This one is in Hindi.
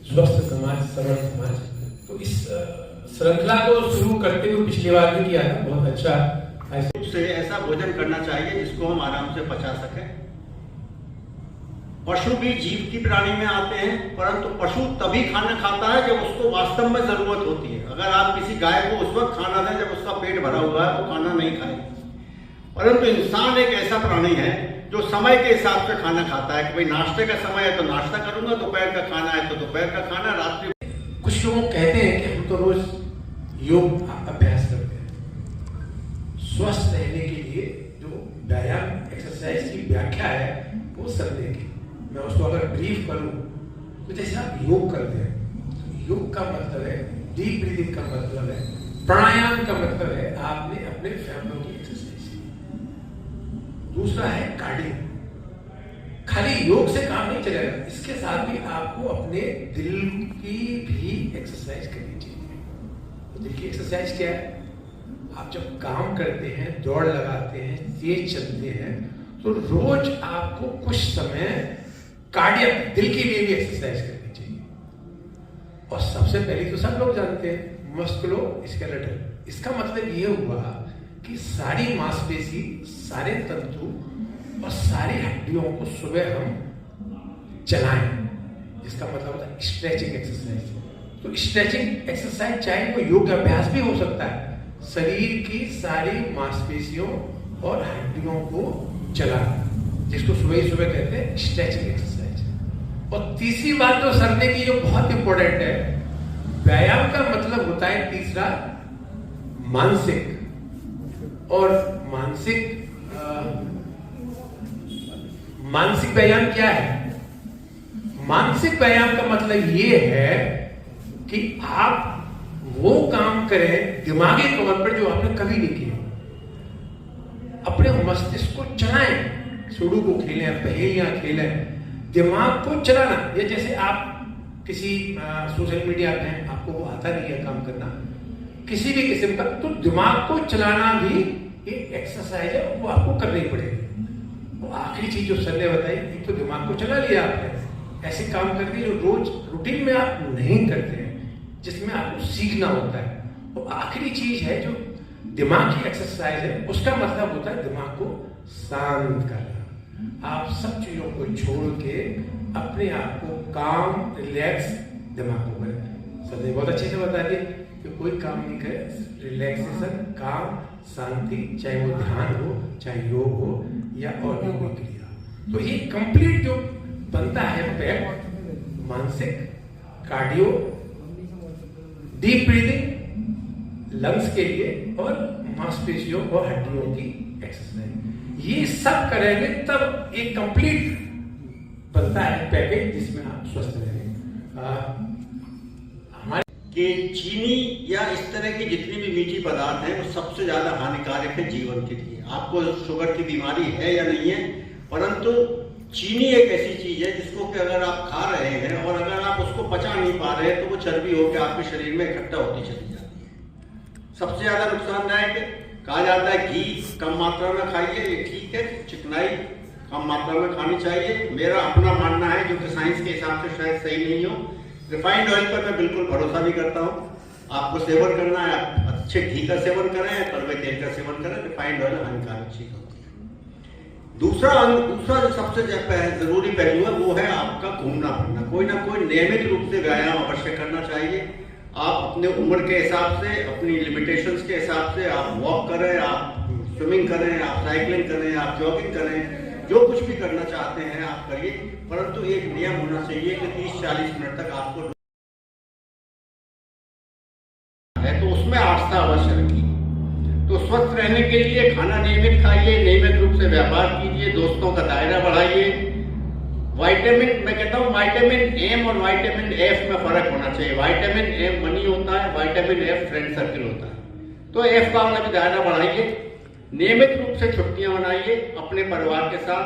स्वस्थ समाज, सरल समाज। तो इस श्रृंखला को शुरू करते हुए पिछली बार भी किया है, बहुत अच्छा से ऐसा भोजन करना चाहिए जिसको हम आराम से पचा सकें। पशु भी जीव की प्राणी में आते हैं, परंतु पशु तभी खाना खाता है जब उसको वास्तव में जरूरत होती है। अगर आप किसी गाय को उस वक्त खाना दें जब उसका पेट भरा हुआ है, वो खाना नहीं खाएगी। परंतु इंसान एक ऐसा प्राणी है जो समय के हिसाब से खाना खाता है कि भाई नाश्ते का समय है तो नाश्ता करूंगा, दोपहर का खाना है तो दोपहर का खाना, रात्रि। कुछ लोग कहते हैं कि हम तो रोज योग अभ्यास करते हैं। स्वस्थ रहने के लिए जो व्यायाम एक्सरसाइज की व्याख्या है वो सरल की, मैं उसको अगर ब्रीफ करूं तो जैसे आप योग करते हैं, तो योग का मतलब है डीप ब्रीदिंग का मतलब है, प्राणायाम का मतलब है आपने अपने फेफड़ों की एक्सरसाइज। दूसरा है कार्डियो। खाली योग से काम नहीं चलेगा, इसके साथ भी आपको अपने दिल की भी एक्सरसाइज करनी चाहिए। तो दिल की एक्सरसाइज क्या है? आप जब काम करते हैं, दौड़ लगाते हैं, तेज चलते हैं, तो रोज आपको कुछ समय कार्डियक दिल के लिए भी एक्सरसाइज करनी चाहिए। और सबसे पहले तो सब लोग जानते हैं मस्कुलोस्केलेटल। इसका मतलब ये हुआ कि सारी मांसपेशी, सारे तंतु और सारी हड्डियों को सुबह हम चलाएं, जिसका मतलब होता है स्ट्रेचिंग एक्सरसाइज। तो स्ट्रेचिंग एक्सरसाइज चाहे वो योग अभ्यास भी हो सकता है, शरीर की सारी मांसपेशियों और हड्डियों को चलाना, जिसको सुबह ही सुबह कहते हैं स्ट्रेचिंग एक्सरसाइज। और तीसरी बात जो सरने की जो बहुत इंपॉर्टेंट है, व्यायाम का मतलब होता है तीसरा मानसिक। और मानसिक व्यायाम क्या है? मानसिक व्यायाम का मतलब ये है कि आप वो काम करें दिमागी तौर पर जो आपने कभी नहीं किया। अपने मस्तिष्क को चलाएं, सुडोकू खेलें, पहेलियां खेलें, दिमाग को चलाना। ये जैसे आप किसी सोशल मीडिया में आपको वो आता नहीं है काम करना किसी भी किस्म का, तो दिमाग को चलाना भी एक एक्सरसाइज है, वो आपको करनी पड़ेगी। वो आखिरी चीज जो सर ने बताई, एक तो दिमाग को चला लिया आपने, ऐसे काम करके जो रोज रूटीन में आप नहीं करते हैं, जिसमें आपको सीखना होता है। वो आखिरी चीज है जो दिमाग की एक्सरसाइज है, उसका मतलब होता है दिमाग को शांत करना। आप सब चीजों को छोड़ के अपने आप को काम, रिलैक्स दिमाग को करें। सर ने बहुत अच्छे से बता दिया कि कोई काम नहीं करे, रिलैक्सेशन, काम, शांति, चाहे वो ध्यान हो, चाहे योग हो या और भी कोई क्रिया। तो ये कंप्लीट जो बनता है पैक, मानसिक, कार्डियो, डीप ब्रीदिंग लंग्स के लिए, और मांसपेशियों और हड्डियों की एक्सरसाइज, ये सब करेंगे तब एक कंप्लीट बनता है पैकेज जिसमें आप स्वस्थ रहेंगे। कि चीनी या इस तरह की जितनी भी मीठी पदार्थ हैं वो सबसे ज्यादा हानिकारक है जीवन के लिए। आपको शुगर की बीमारी है या नहीं है, परंतु चीनी एक ऐसी चीज है जिसको कि अगर आप खा रहे हैं और अगर आप उसको पचा नहीं पा रहे हैं तो वो चर्बी होकर आपके शरीर में इकट्ठा होती चली जाती है। सबसे ज्यादा नुकसानदायक कहा जाता है घी कम मात्रा में खाइए, ये ठीक है, चिकनाई कम मात्रा में खानी चाहिए। मेरा अपना मानना है, जो कि साइंस के हिसाब से शायद सही नहीं हो, रिफाइंड ऑयल पर मैं बिल्कुल भरोसा भी करता हूँ। आपको सेवन करना है, आप अच्छे घी का सेवन करें, कड़वे तेल का सेवन करें, रिफाइंड ऑयल हानिकारक चीज होती है। दूसरा जो सबसे जरूरी पहलू है वो है आपका घूमना फिरना। कोई ना कोई नियमित रूप से व्यायाम अवश्य करना चाहिए। आप अपने उम्र के हिसाब से, अपनी लिमिटेशंस के हिसाब से आप वॉक करें, आप स्विमिंग करें, आप साइकिलिंग करें, आप जॉगिंग करें, जो कुछ भी करना चाहते हैं आप करिए, परंतु एक नियम होना चाहिए कि 30-40 मिनट तक आपको है, तो उसमें आस्था अवश्य रखिए। तो स्वस्थ रहने के लिए खाना नियमित खाइए, नियमित रूप से व्यापार कीजिए, दोस्तों का दायरा बढ़ाइए। विटामिन, मैं कहता हूँ विटामिन एम और विटामिन एफ में फर्क होना चाहिए। विटामिन एम मनी होता है, विटामिन एफ फ्रेंड सर्किल होता है। तो एफ का भी दायरा बढ़ाइए, नियमित रूप से छुट्टियां मनाइए अपने परिवार के साथ।